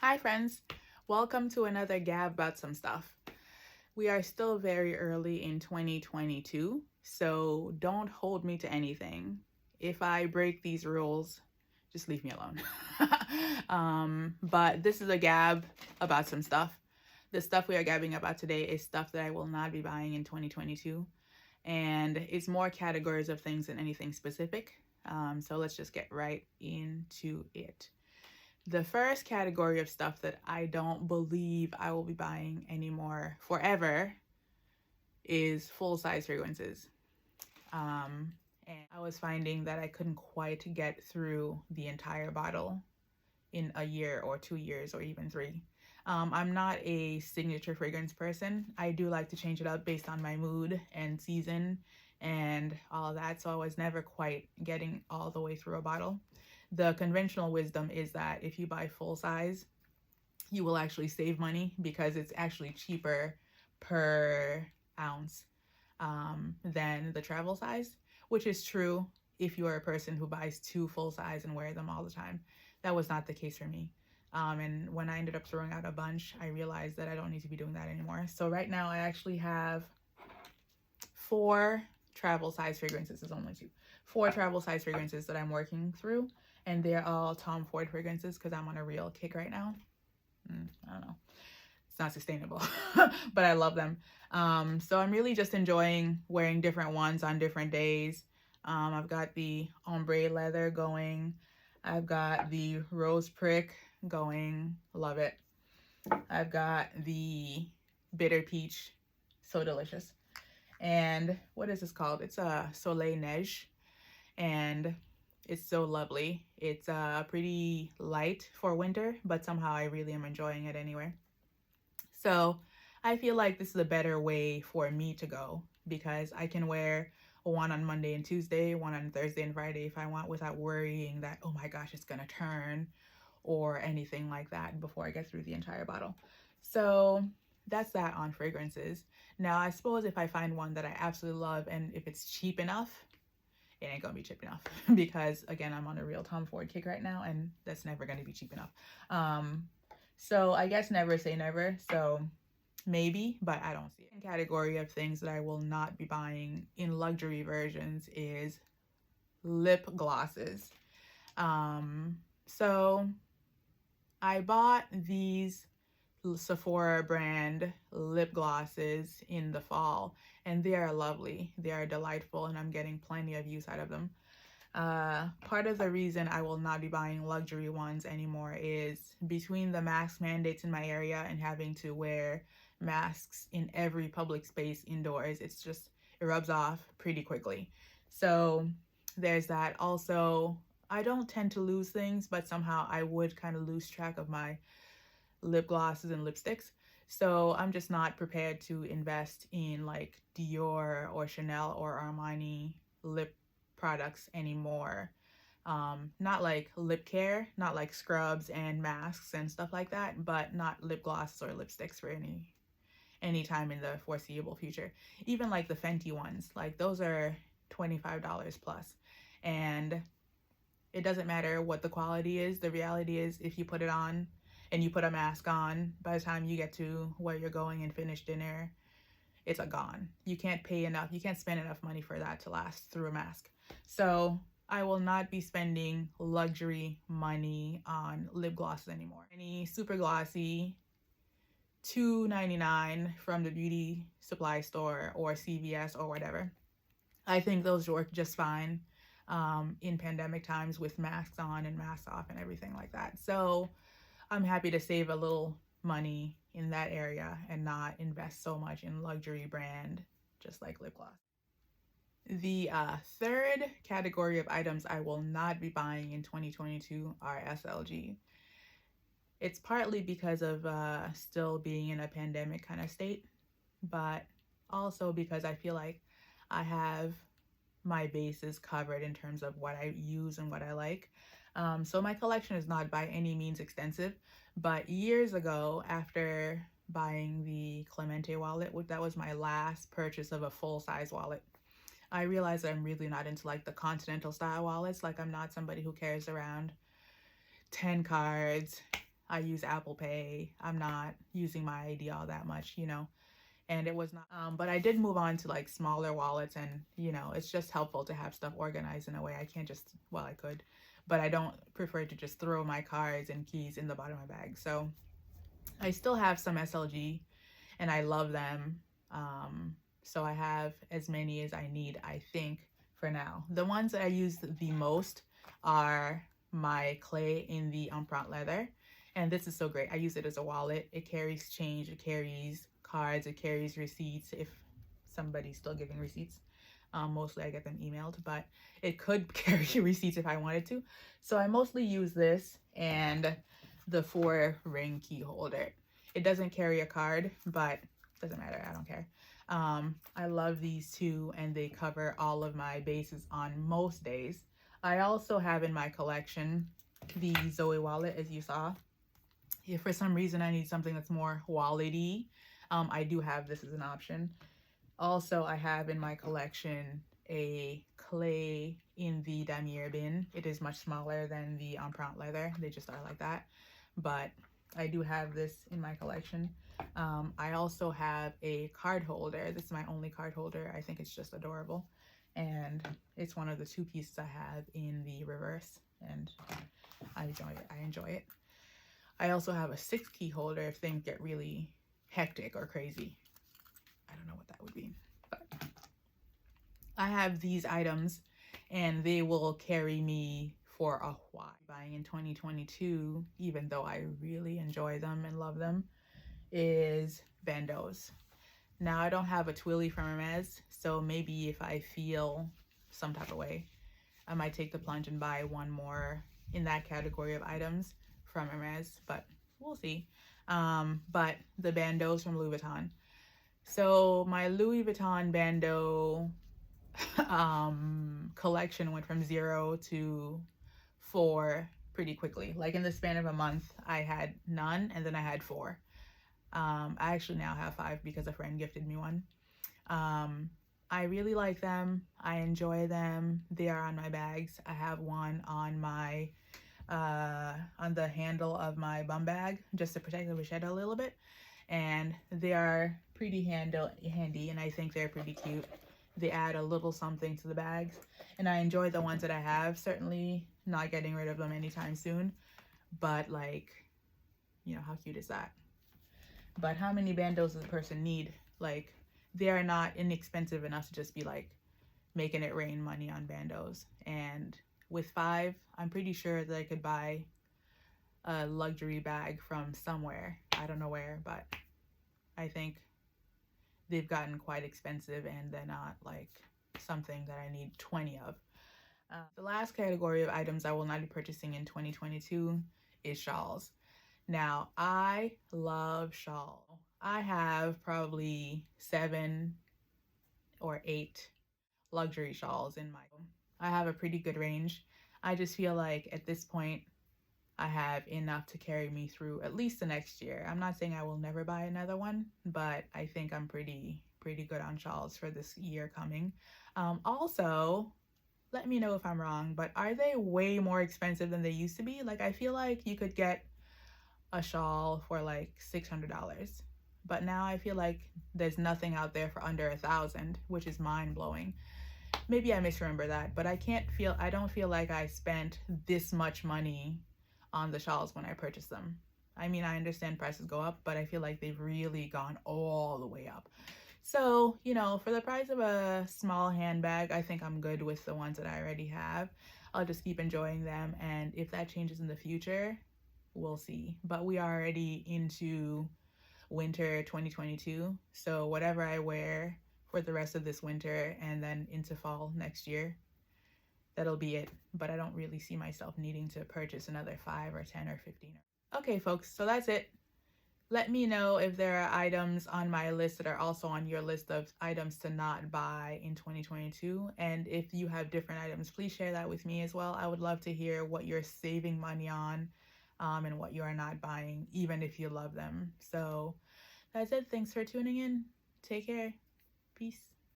Hi friends, welcome to another gab about some stuff. We are still very early in 2022, so don't hold me to anything. If I break these rules, just leave me alone. But this is a gab about some stuff. The stuff we are gabbing about today is stuff that I will not be buying in 2022, and it's more categories of things than anything specific. So let's just get right into it. The first category of stuff that I don't believe I will be buying anymore forever is full size fragrances. And I was finding that I couldn't quite get through the entire bottle in a year or 2 years or even three. I'm not a signature fragrance person. I do like to change it up based on my mood and season and all of that. So I was never quite getting all the way through a bottle. The conventional wisdom is that if you buy full size, you will actually save money because it's actually cheaper per ounce than the travel size, which is true if you're a person who buys two full size and wear them all the time. That was not the case for me. And when I ended up throwing out a bunch, I realized that I don't need to be doing that anymore. So right now I actually have four travel size fragrances. There's only two. Four travel size fragrances that I'm working through, and they're all Tom Ford fragrances because I'm on a real kick right now. I don't know. It's not sustainable, but I love them. So I'm really just enjoying wearing different ones on different days. I've got the ombre leather going. I've got the rose prick going. Love it. I've got the bitter peach. So delicious. And what is this called? It's a Soleil Neige. And it's so lovely. It's pretty light for winter, but somehow I really am enjoying it anyway. So I feel like this is a better way for me to go because I can wear one on Monday and Tuesday, one on Thursday and Friday if I want without worrying that, oh my gosh, it's gonna turn or anything like that before I get through the entire bottle. So that's that on fragrances. Now, I suppose if I find one that I absolutely love and if it's cheap enough, it ain't gonna be cheap enough because again, I'm on a real Tom Ford kick right now and that's never gonna be cheap enough. So I guess never say never. So maybe, but I don't see it. The category of things that I will not be buying in luxury versions is lip glosses. So I bought these Sephora brand lip glosses in the fall, and they are lovely. They are delightful, and I'm getting plenty of use out of them. Part of the reason I will not be buying luxury ones anymore is between the mask mandates in my area and having to wear masks in every public space indoors, it rubs off pretty quickly. So there's that. Also, I don't tend to lose things, but somehow I would kind of lose track of my lip glosses and lipsticks. So I'm just not prepared to invest in like Dior or Chanel or Armani lip products anymore. Not like lip care, not like scrubs and masks and stuff like that, but not lip glosses or lipsticks for any time in the foreseeable future. Even like the Fenty ones, like those are $25 plus. And it doesn't matter what the quality is. The reality is if you put it on and you put a mask on, by the time you get to where you're going and finish dinner, it's a gone. You can't pay enough. You can't spend enough money for that to last through a mask. So I will not be spending luxury money on lip glosses anymore. Any super glossy $2.99 from the beauty supply store or CVS or whatever. I think those work just fine in pandemic times with masks on and masks off and everything like that. So I'm happy to save a little money in that area and not invest so much in luxury brand, just like lip gloss. The third category of items I will not be buying in 2022 are SLG. It's partly because of still being in a pandemic kind of state, but also because I feel like I have my bases covered in terms of what I use and what I like. So my collection is not by any means extensive, but years ago, after buying the Clemente wallet, that was my last purchase of a full-size wallet, I realized that I'm really not into like the continental style wallets. Like I'm not somebody who carries around 10 cards. I use Apple Pay. I'm not using my ID all that much, you know, and it was not, but I did move on to like smaller wallets, and, you know, it's just helpful to have stuff organized in a way. I can't just, well, I could, but I don't prefer to just throw my cards and keys in the bottom of my bag. So I still have some SLG and I love them. So I have as many as I need, I think, for now. The ones that I use the most are my clay in the Empreinte leather. And this is so great. I use it as a wallet. It carries change, it carries cards, it carries receipts if somebody's still giving receipts. Mostly I get them emailed, but it could carry receipts if I wanted to. So I mostly use this and the 4-ring key holder. It doesn't carry a card, but doesn't matter. I don't care. I love these two, and they cover all of my bases on most days. I also have in my collection the Zoe wallet, as you saw. If for some reason I need something that's more wallet-y, I do have this as an option. Also, I have in my collection a clay in the damier bin. It is much smaller than the Empreinte leather. They just are like that. But I do have this in my collection. I also have a card holder. This is my only card holder. I think it's just adorable. And it's one of the 2 pieces I have in the reverse. And I enjoy it. I enjoy it. I also have a 6-key holder if things get really hectic or crazy. I don't know what that would be, but I have these items and they will carry me for a while. Buying in 2022, even though I really enjoy them and love them, is Bandos. Now I don't have a Twilly from Hermes, so maybe if I feel some type of way, I might take the plunge and buy one more in that category of items from Hermes, but we'll see. But the Bandos from Louis Vuitton. So my Louis Vuitton Bando collection went from 0 to 4 pretty quickly. Like in the span of a month, I had none, and then I had 4. I actually now have 5 because a friend gifted me one. I really like them. I enjoy them. They are on my bags. I have one on my on the handle of my bum bag just to protect the vachetta a little bit, and they are pretty handy, and I think they're pretty cute. They add a little something to the bags, and I enjoy the ones that I have. Certainly not getting rid of them anytime soon, but like, you know, how cute is that? But how many bandos does a person need? Like, they are not inexpensive enough to just be like making it rain money on bandos. And with 5, I'm pretty sure that I could buy a luxury bag from somewhere. I don't know where, but I think they've gotten quite expensive, and they're not like something that I need 20 of. The last category of items I will not be purchasing in 2022 is shawls. Now, I love shawls. I have probably 7 or 8 luxury shawls in my home. I have a pretty good range. I just feel like at this point, I have enough to carry me through at least the next year. I'm not saying I will never buy another one, but I think I'm pretty good on shawls for this year coming. Also, let me know if I'm wrong, but are they way more expensive than they used to be? Like, I feel like you could get a shawl for like $600, but now I feel like there's nothing out there for under $1,000, which is mind-blowing. Maybe I misremember that, but I don't feel like I spent this much money on the shawls when I purchased them. I mean, I understand prices go up, but I feel like they've really gone all the way up. So, you know, for the price of a small handbag, I think I'm good with the ones that I already have. I'll just keep enjoying them, and if that changes in the future, we'll see. But we are already into winter 2022, so whatever I wear for the rest of this winter and then into fall next year, that'll be it. But I don't really see myself needing to purchase another 5 or 10 or 15. Okay, folks, so that's it. Let me know if there are items on my list that are also on your list of items to not buy in 2022. And if you have different items, please share that with me as well. I would love to hear what you're saving money on, and what you are not buying, even if you love them. So that's it. Thanks for tuning in. Take care. Peace.